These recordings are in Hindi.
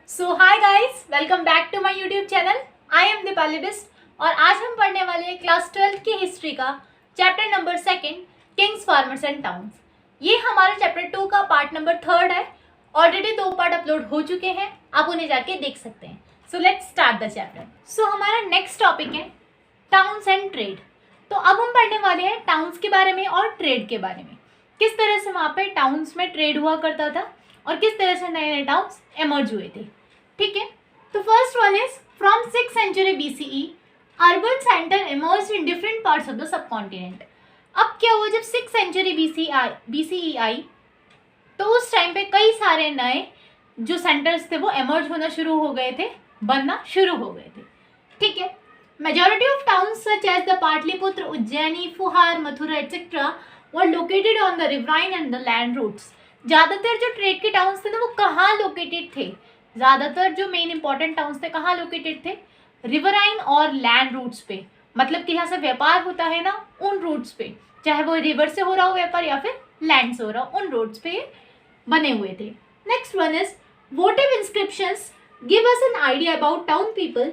So hi guys, welcome back to my YouTube channel. I am Deepali Bisht और आज हम पढ़ने वाले हैं क्लास 12 की हिस्ट्री का chapter number 2 Kings, farmers and towns. ये हमारा चैप्टर 2 का पार्ट नंबर 3 है। ऑलरेडी 2 पार्ट अपलोड हो चुके हैं, आप उन्हें जाके देख सकते हैं। So let's start the chapter. So हमारा नेक्स्ट टॉपिक है टाउन्स एंड ट्रेड। तो अब हम पढ़ने वाले हैं टाउन्स के बारे में और ट्रेड के बारे में, किस तरह से वहाँ पे टाउन्स में ट्रेड हुआ करता था और किस तरह से नए नए टाउन्स एमर्ज हुए थे। ठीक है, तो first one is from 6th century BCE urban centre emerged in different parts of the sub continent. अब क्या हुआ, जब 6th century BCE आई तो उस टाइम पे कई सारे नए जो सेंटर्स थे वो एमर्ज होना शुरू हो गए थे, बनना शुरू हो गए थे। ठीक है, majority of towns such as the Pataliputra, Ujjaini, फुहार, Mathura etcetera were located on the riverine and the land routes. ज़्यादातर जो ट्रेड के टाउन्स थे ना वो कहाँ लोकेटेड थे, ज़्यादातर जो मेन इंपॉर्टेंट टाउन्स थे कहाँ लोकेटेड थे, रिवराइन और लैंड रूट्स पे। मतलब कि यहाँ से व्यापार होता है ना, उन रूट्स पे, चाहे वो रिवर से हो रहा हो व्यापार या फिर लैंड से हो रहा हो, उन रोड्स पे बने हुए थे। Next one is वोटिव inscriptions give us an idea about town people.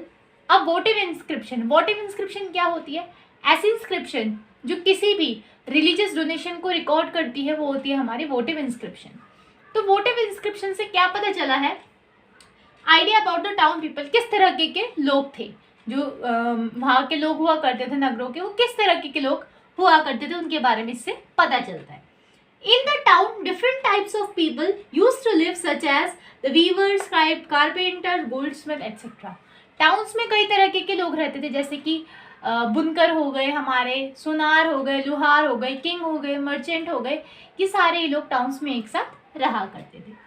अब वोटिव इंस्क्रिप्शन क्या होती है? ऐसी इंस्क्रिप्शन जो किसी भी रिलीजियस डोनेशन को रिकॉर्ड करती है, वो होती है हमारी वोटिव इंस्क्रिप्शन। तो वोटिव इंस्क्रिप्शन से क्या पता चला है? Idea about the town people, किस तरह के लोग थे, जो वहाँ के लोग हुआ करते थे नगरों के, वो किस तरह के लोग हुआ करते थे, उनके बारे में इससे पता चलता है। In the town different types of people used to live such as the weaver, scribe, carpenter, goldsmith etcetera. Towns में कई तरह के लोग रहते थे, जैसे कि बुनकर हो गए, हमारे सुनार हो गए, लुहार हो गए, किंग हो गए, मर्चेंट हो गए, ये सारे लोग टाउन्स में एक साथ रहा करते थे।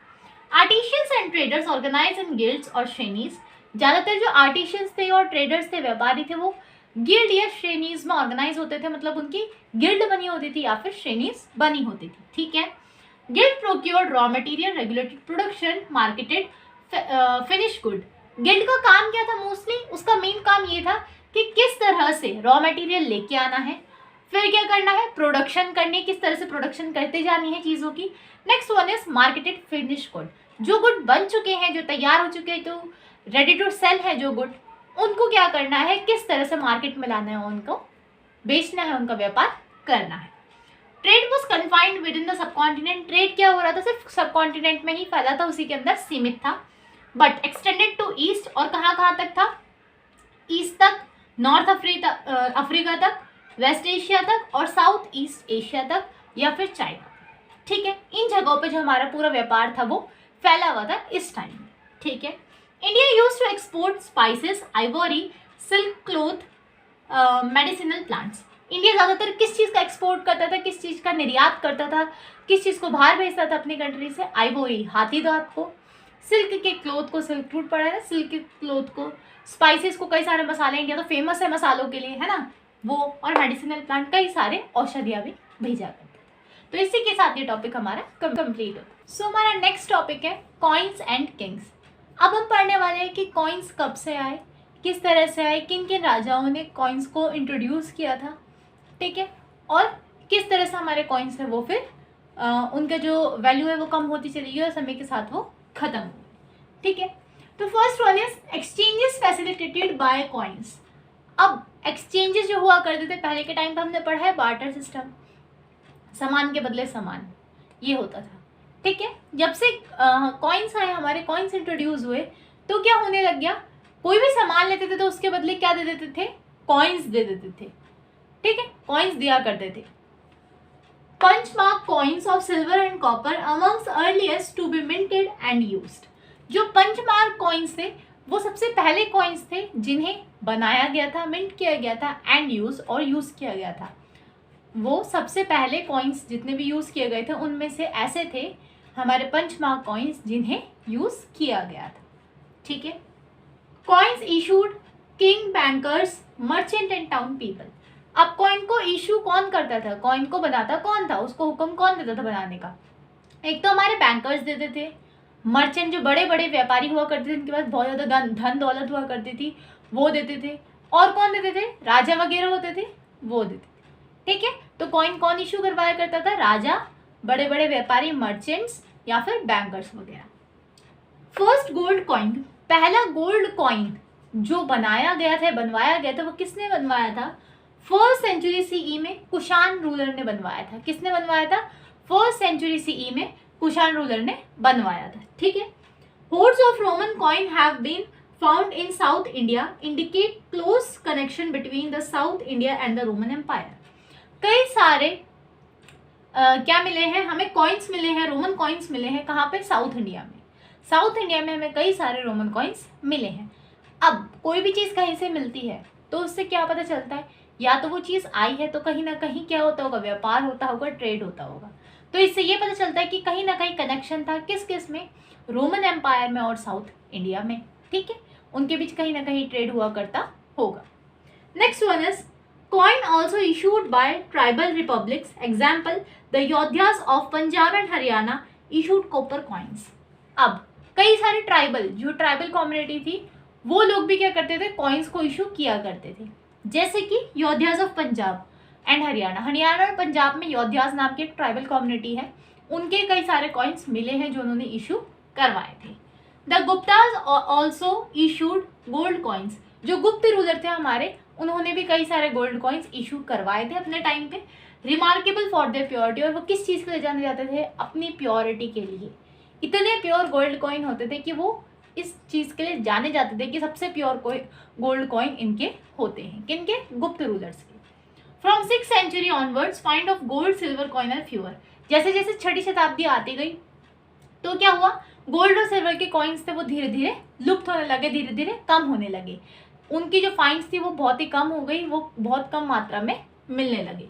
Artisans and traders organise in guilds और श्रेणीज। ज़्यादातर जो आर्टिशियंस थे और ट्रेडर्स थे, व्यापारी थे, वो गिल्ड या श्रेणीज में ऑर्गेनाइज होते थे, मतलब उनकी गिल्ड बनी होती थी या फिर श्रेणीज बनी होती थी। ठीक है, guild procured raw material, regulated production, marketed finish good. Guild का काम क्या था? मोस्टली उसका मेन काम ये था कि किस तरह से रॉ मटेरियल लेके आना है, फिर क्या करना है, प्रोडक्शन करनी, किस तरह से प्रोडक्शन करते जानी है चीज़ों की। Next one is marketed finish good. जो गुड बन चुके हैं, जो तैयार हो चुके हैं, तो रेडी टू सेल है जो गुड, उनको क्या करना है, किस तरह से मार्केट में लाना है, उनको बेचना है, उनका व्यापार करना है। Trade was confined with in the sub continent. Trade क्या हो रहा था? सिर्फ सब कॉन्टिनेंट में ही फैला था, उसी के अंदर सीमित था। बट एक्सटेंडेड टू ईस्ट, और कहाँ तक था? ईस्ट तक, नॉर्थ अफ्रीका तक, वेस्ट एशिया तक और साउथ ईस्ट एशिया तक, या फिर चाइना। ठीक है, इन जगहों पे जो हमारा पूरा व्यापार था वो फैला हुआ था इस टाइम में। ठीक है, India used to export spices, ivory, silk, cloth, medicinal plants. India ज़्यादातर किस चीज़ का एक्सपोर्ट करता था, किस चीज़ का निर्यात करता था, किस चीज़ को बाहर भेजता था अपनी कंट्री से? आइवरी, हाथी दांत को, सिल्क के क्लोथ को, सिल्क रूट पड़ा है ना, सिल्क के क्लोथ को, स्पाइसेस को, कई सारे मसाले, इंडिया तो फेमस है मसालों के लिए, है ना, वो, और मेडिसिनल प्लांट, कई सारे औषधियाँ भी भेजा करते थे। तो इसी के साथ ये टॉपिक हमारा कंप्लीट होता है। सो हमारा नेक्स्ट टॉपिक है कॉइन्स एंड किंग्स। अब हम पढ़ने वाले हैं कि कॉइन्स कब से आए, किस तरह से आए, किन किन राजाओं ने कॉइन्स को इंट्रोड्यूस किया था। ठीक है, और किस तरह से हमारे कॉइन्स है वो फिर उनका जो वैल्यू है वो कम होती चली गई और समय के साथ वो खत्म हो गई। ठीक है, तो first one is exchanges facilitated bye coins. अब एक्सचेंजेस जो हुआ करते थे पहले के टाइम पर, हमने पढ़ा है बार्टर सिस्टम, सामान के बदले सामान, ये होता था। ठीक है, जब से कॉइन्स आए, हमारे कॉइन्स इंट्रोड्यूस हुए, तो क्या होने लग गया, कोई भी सामान लेते थे तो उसके बदले क्या दे देते थे? कॉइन्स दे देते थे। ठीक है, कॉइन्स दिया करते थे। Punch mark coins of silver and copper amongst earliest to be minted and used. जो पंच मार्क कॉइन्स थे वो सबसे पहले कॉइन्स थे जिन्हें बनाया गया था, मिंट किया गया था, एंड यूज, और यूज़ किया गया था। वो सबसे पहले कॉइन्स जितने भी यूज़ किए गए थे उनमें से ऐसे थे हमारे पंच मार्क कॉइन्स जिन्हें यूज़ किया गया था। ठीक है, coins issued king, bankers, merchant and town people. अब कॉइन को इशू कौन करता था, कॉइन को बनाता कौन था, उसको हुक्म कौन देता था बनाने का? एक तो हमारे बैंकर्स देते थे, मर्चेंट जो बड़े बड़े व्यापारी हुआ करते थे, उनके पास बहुत ज़्यादा धन दौलत हुआ करती थी, वो देते थे। और कौन देते थे? राजा वगैरह होते थे, वो देते थे। ठीक है, तो कॉइन कौन इशू करवाया करता था? राजा, बड़े बड़े व्यापारी, मर्चेंट्स, या फिर बैंकर्स वगैरह। फर्स्ट गोल्ड कॉइन, पहला गोल्ड कॉइन जो बनवाया गया था वो किसने बनवाया था? फर्स्ट सेंचुरी सीई में कुषाण रूलर ने बनवाया था। किसने बनवाया था? फर्स्ट सेंचुरी सीई में कुषाण रूलर ने बनवाया था। ठीक है। Hoards of Roman coin have been found in South India, indicate close connection between the South India and the Roman Empire. कई सारे क्या मिले हैं हमें? कॉइन्स मिले हैं, रोमन कॉइन्स मिले हैं। कहाँ पे? साउथ इंडिया में। साउथ इंडिया में हमें कई सारे रोमन कॉइन्स मिले हैं। अब कोई भी चीज़ कहीं से मिलती है तो उससे क्या पता चलता है? या तो वो चीज़ आई है तो कहीं ना कहीं क्या होता होगा? व्यापार होता होगा, ट्रेड होता होगा। तो इससे ये पता चलता है कि कहीं ना कहीं कनेक्शन था। किस किस में? रोमन एम्पायर में और साउथ इंडिया में। ठीक है, उनके बीच कहीं ना कहीं ट्रेड हुआ करता होगा। Next one is coin also issued by tribal republics, example the योद्धास of Punjab and Haryana issued copper coins. अब कई सारे ट्राइबल कम्युनिटी थी, वो लोग भी क्या करते थे? कॉइन्स को इशू किया करते थे। जैसे कि योद्धास ऑफ पंजाब एंड हरियाणा और पंजाब में योद्धास नाम की एक ट्राइबल कम्युनिटी है, उनके कई सारे कॉइन्स मिले हैं जो उन्होंने इशू करवाए थे। The Gupta's also issued gold coins, जो गुप्त रूलर थे हमारे, उन्होंने भी कई सारे गोल्ड कॉइन्स इशू करवाए थे अपने टाइम पे। रिमार्केबल फॉर देयर प्योरिटी, और वो किस चीज़ के लिए जाने जाते थे? अपनी प्योरिटी के लिए। इतने प्योर गोल्ड कॉइन होते थे कि वो इस चीज़ के लिए जाने जाते थे कि सबसे प्योर गोल्ड कॉइन इनके होते हैं। किनके? गुप्त रूलर्स के। From 6th century onwards find of gold silver coin are fewer. जैसे जैसे 6वीं शताब्दी आती गई तो क्या हुआ? गोल्ड और सिल्वर के कॉइन्स थे वो धीरे धीरे लुप्त होने लगे, धीरे धीरे कम होने लगे। उनकी जो फाइंड्स थी वो बहुत ही कम हो गई, वो बहुत कम मात्रा में मिलने लगे।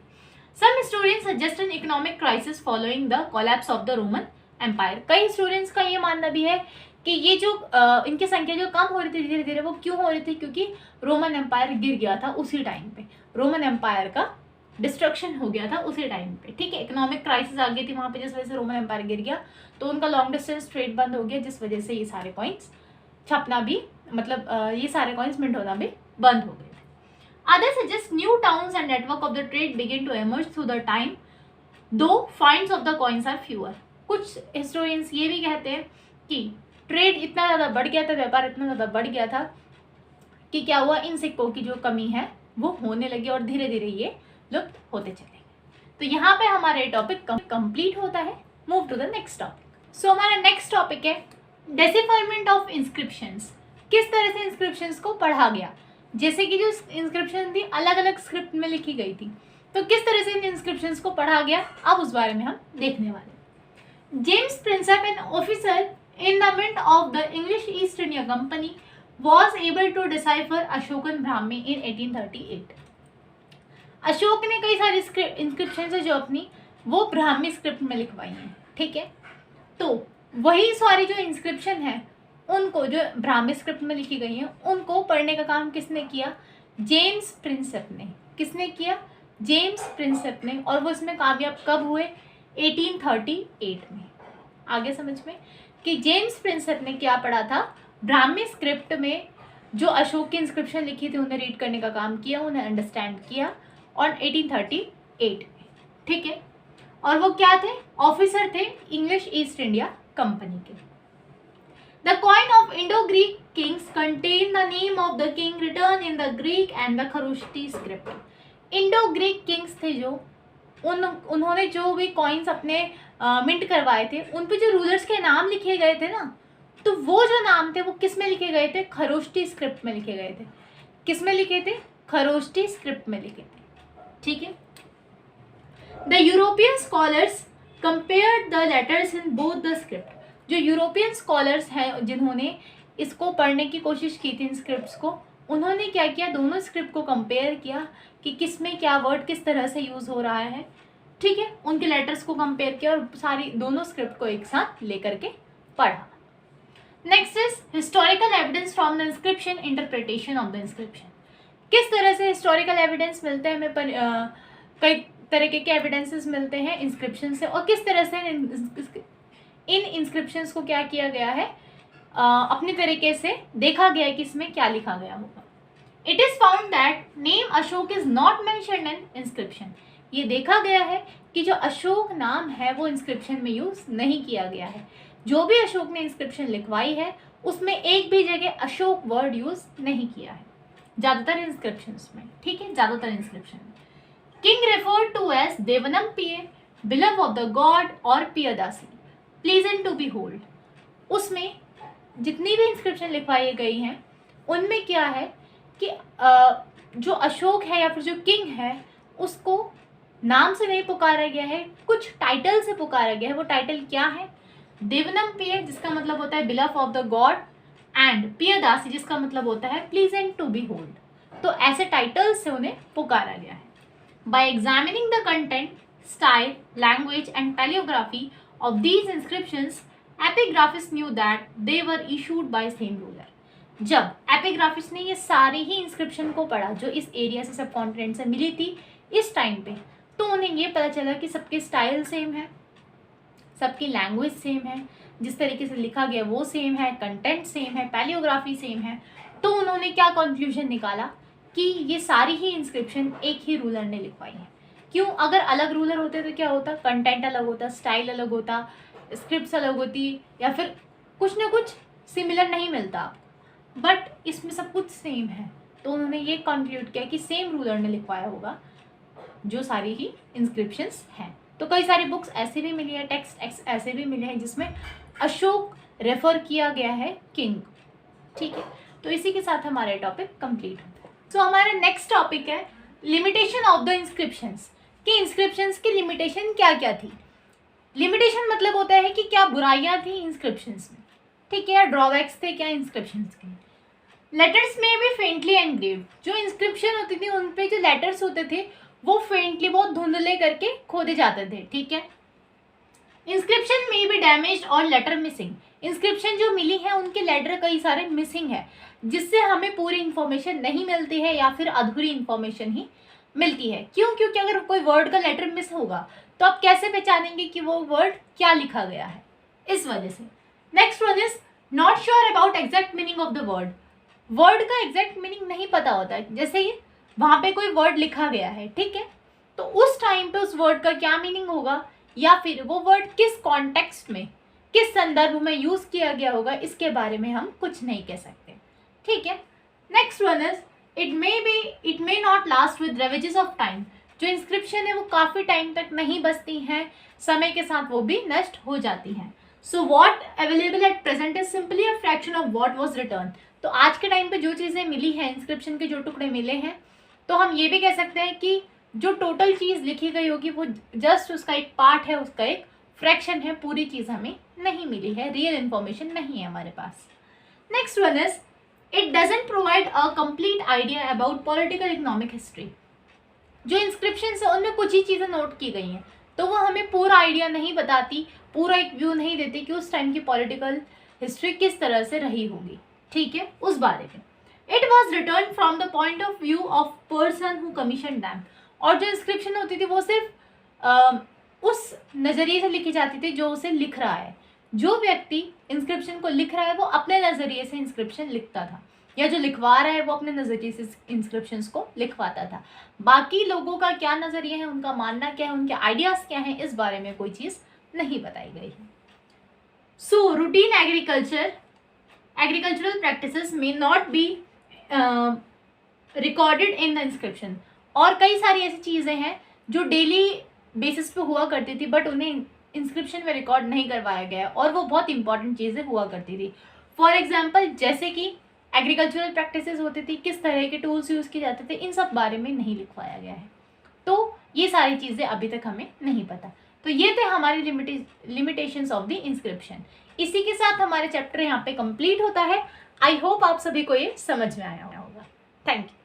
Some historians suggest an economic crisis following the collapse of the Roman Empire. कई हिस्टोरियंस का ये मानना भी है कि ये जो इनकी संख्या जो कम हो रही थी धीरे धीरे, वो क्यों हो रही थी? क्योंकि रोमन एम्पायर गिर गया था उसी टाइम पे, रोमन एम्पायर का डिस्ट्रक्शन हो गया था उसी टाइम पे। ठीक है, इकोनॉमिक क्राइसिस आ गई थी वहाँ पे, जिस वजह से रोमन एम्पायर गिर गया, तो उनका लॉन्ग डिस्टेंस ट्रेड बंद हो गया, जिस वजह से ये सारे कॉइन्स छपना भी, मतलब ये सारे कॉइन्स मिंट होना भी बंद हो गए थे। Others suggest new towns and network of the trade begin to emerge through the time, though finds of the coins are fewer. कुछ हिस्टोरियंस ये भी कहते हैं कि ट्रेड इतना ज़्यादा बढ़ गया था, व्यापार इतना ज़्यादा बढ़ गया था कि क्या हुआ? इन सिक्कों की जो कमी है वो होने लगी और धीरे धीरे ये लुप्त होते चले गए। तो यहाँ पे हमारा ये टॉपिक कंप्लीट होता है। Move to the next topic. So हमारा नेक्स्ट टॉपिक है डेसिफरमेंट ऑफ इंस्क्रिप्शंस। किस तरह से इंस्क्रिप्शंस को पढ़ा गया? जैसे कि जो इंस्क्रिप्शन थी अलग अलग स्क्रिप्ट में लिखी गई थी, तो किस तरह से इन इंस्क्रिप्शंस को पढ़ा गया, अब उस बारे में हम देखने वाले हैं। James Prinsep, an officer in the mint of the English East India Company, was able to decipher Ashokan Brahmi in 1838। Ashoka ने कई सारी इंस्क्रिप्शन है जो अपनी वो ब्राह्मी स्क्रिप्ट में लिखवाई हैं। ठीक है, तो वही सारी जो इंस्क्रिप्शन है उनको, जो ब्राह्मी स्क्रिप्ट में लिखी गई हैं, उनको पढ़ने का काम किसने किया? जेम्स प्रिंसेप ने। किसने किया? जेम्स प्रिंसेप ने। और वो इसमें कामयाब कब हुए? 1838 में। आगे समझ में कि जेम्स प्रिंसेप ने क्या पढ़ा था? ब्राह्मी स्क्रिप्ट में जो अशोक की इंस्क्रिप्शन लिखी थी उन्हें रीड करने का काम किया, उन्हें अंडरस्टैंड किया, और 1838 में। ठीक है, और वो क्या थे? ऑफिसर थे इंग्लिश ईस्ट इंडिया कंपनी के। The coin of Indo-Greek kings contain the name of the king written in the Greek and the Kharoshthi script. Indo-Greek kings थे जो उन्होंने जो भी कॉइन्स अपने मिंट करवाए थे, उन पे जो रूलर्स के नाम लिखे गए थे ना, तो वो जो नाम थे वो किस में लिखे गए थे? खरोष्टी स्क्रिप्ट में लिखे गए थे। किस में लिखे थे? खरोष्टी स्क्रिप्ट में लिखे थे। ठीक है। The European scholars compared the letters in both the script. जो यूरोपियन स्कॉलर्स हैं जिन्होंने इसको पढ़ने की कोशिश की थी इन स्क्रिप्ट्स को, उन्होंने क्या किया? दोनों स्क्रिप्ट को कंपेयर किया कि किस में क्या वर्ड किस तरह से यूज़ हो रहा है। ठीक है, उनके लेटर्स को कंपेयर किया और सारी दोनों स्क्रिप्ट को एक साथ लेकर के पढ़ा। Next is historical evidence from the inscription, interpretation of the inscription. किस तरह से हिस्टोरिकल एविडेंस मिलते हैं हमें? कई तरीके के एविडेंसेस मिलते हैं इंस्क्रिप्शन से, और किस तरह से इन इंस्क्रिप्शंस को क्या किया गया है? अपने तरीके से देखा गया है कि इसमें क्या लिखा गया होगा। It is found that name Ashok is not mentioned in inscription. ये देखा गया है कि जो अशोक नाम है वो इंस्क्रिप्शन में यूज़ नहीं किया गया है। जो भी अशोक ने इंस्क्रिप्शन लिखवाई है उसमें एक भी जगह अशोक वर्ड यूज नहीं किया है, ज्यादातर इंस्क्रिप्शंस में, ठीक है, ज्यादातर इंस्क्रिप्शन में। किंग रेफर्ड टू एज देवनम पिए, बिलव ऑफ द गॉड और पियदासी, प्लीजेंट टू बी होल्ड। उसमें जितनी भी इंस्क्रिप्शन लिखवाई गई हैं उनमें क्या है कि जो अशोक है या फिर जो किंग है उसको नाम से नहीं पुकारा गया है, कुछ टाइटल से पुकारा गया है। वो टाइटल क्या है? देवनम पिय, जिसका मतलब होता है बिलफ ऑफ द गॉड, एंड पियदासी, जिसका मतलब होता है प्लीजेंट टू बी होल्ड। तो ऐसे टाइटल्स से उन्हें पुकारा गया है। By examining the content, style, language and palaeography of these inscriptions, epigraphist knew that they were issued by same ruler. जब एपिग्राफिस्ट ने ये सारी ही इंस्क्रिप्शन को पढ़ा जो इस एरिया से, सब कॉन्टिनेंट से मिली थी इस टाइम पे, तो उन्हें ये पता चला कि सबके स्टाइल सेम है, सबकी लैंग्वेज सेम है, जिस तरीके से लिखा गया वो सेम है, कंटेंट सेम है, पैलियोग्राफी सेम है। तो उन्होंने क्या कंक्लूजन निकाला कि ये सारी ही इंस्क्रिप्शन एक ही रूलर ने लिखवाई है। क्यों? अगर अलग रूलर होते तो क्या होता? कंटेंट अलग होता, स्टाइल अलग होता, स्क्रिप्ट्स अलग होती, या फिर कुछ ना कुछ सिमिलर नहीं मिलता। बट इसमें सब कुछ सेम है, तो उन्होंने ये कंक्लूड किया कि सेम रूलर ने लिखवाया होगा जो सारी ही इंस्क्रिप्शंस हैं। तो कई सारी बुक्स ऐसे भी मिली है, टेक्स्ट ऐसे भी मिले हैं जिसमें अशोक रेफर किया गया है किंग, ठीक है। तो इसी के साथ हमारा टॉपिक कंप्लीट होता है। सो हमारा नेक्स्ट टॉपिक है लिमिटेशन ऑफ द इंस्क्रिप्शंस, कि इंस्क्रिप्शंस की लिमिटेशन क्या क्या थी। लिमिटेशन मतलब होता है कि क्या बुराइयां थी इंस्क्रिप्शंस में, ठीक है, या ड्रॉबैक्स थे क्या इंस्क्रिप्शंस के। लेटर्स में भी फेंटली एनग्रेव्ड, जो इंस्क्रिप्शन होती थी उन पे जो लेटर्स होते थे वो फेंटली, बहुत धुंधले करके खोदे जाते थे, ठीक है। इंस्क्रिप्शन में भी डैमेज और लेटर मिसिंग, इंस्क्रिप्शन जो मिली है उनके लेटर कई सारे मिसिंग है, जिससे हमें पूरी इंफॉर्मेशन नहीं मिलती है या फिर अधूरी इंफॉर्मेशन ही मिलती है। क्यों? क्योंकि अगर कोई वर्ड का लेटर मिस होगा तो आप कैसे पहचानेंगे कि वो वर्ड क्या लिखा गया है, इस वजह से। Next one is not sure about exact meaning of the word, word का एग्जैक्ट मीनिंग नहीं पता होता है। जैसे ही वहाँ पे कोई वर्ड लिखा गया है, ठीक है, तो उस टाइम पे उस वर्ड का क्या मीनिंग होगा, या फिर वो वर्ड किस कॉन्टेक्स्ट में, किस संदर्भ में यूज किया गया होगा, इसके बारे में हम कुछ नहीं कह सकते, ठीक है। Next one is it may not last with ravages of time, जो इंस्क्रिप्शन है वो काफी टाइम तक नहीं बचती हैं, समय के साथ वो भी नष्ट हो जाती हैं। So what available at present is simply a fraction of what was written. तो आज के टाइम पे जो चीज़ें मिली हैं, इंस्क्रिप्शन के जो टुकड़े मिले हैं, तो हम ये भी कह सकते हैं कि जो टोटल चीज़ लिखी गई होगी वो जस्ट उसका एक पार्ट है, उसका एक फ्रैक्शन है, पूरी चीज़ हमें नहीं मिली है, रियल इन्फॉर्मेशन नहीं है हमारे पास। Next one is it doesn't provide a complete idea about political economic history. जो इंस्क्रिप्शन है उनमें कुछ ही चीज़ें नोट की गई हैं, तो वो हमें पूरा आइडिया नहीं बताती, पूरा एक व्यू नहीं देती कि उस टाइम की पॉलिटिकल हिस्ट्री किस तरह से रही होगी, ठीक है, उस बारे में। It was return from the point of view of person who commission them, और जो इंस्क्रिप्शन होती थी वो सिर्फ उस नज़रिए से लिखी जाती थी जो उसे लिख रहा है। जो व्यक्ति इंस्क्रिप्शन को लिख रहा है वो अपने नज़रिए से इंस्क्रिप्शन लिखता था, या जो लिखवा रहा है वो अपने नज़रिए से इंस्क्रिप्शंस को लिखवाता था। बाकी लोगों का क्या नज़रिया है, उनका मानना क्या है, उनके आइडियाज़ क्या हैं, इस बारे में कोई चीज़ नहीं बताई गई है। So routine agricultural practices may not be recorded in the inscription, और कई सारी ऐसी चीज़ें हैं जो डेली बेसिस पे हुआ करती थी बट उन्हें इंस्क्रिप्शन में रिकॉर्ड नहीं करवाया गया, और वो बहुत इंपॉर्टेंट चीज़ें हुआ करती थी। फॉर एग्जाम्पल जैसे कि एग्रीकल्चरल प्रैक्टिसेस होती थी, किस तरह के टूल्स यूज़ किए जाते थे, इन सब बारे में नहीं लिखवाया गया है। तो ये सारी चीज़ें अभी तक हमें नहीं पता। तो ये थे हमारी लिमिटेशंस ऑफ द इंस्क्रिप्शन। इसी के साथ हमारे चैप्टर यहाँ पे कंप्लीट होता है। आई होप आप सभी को ये समझ में आया होगा। Thank you.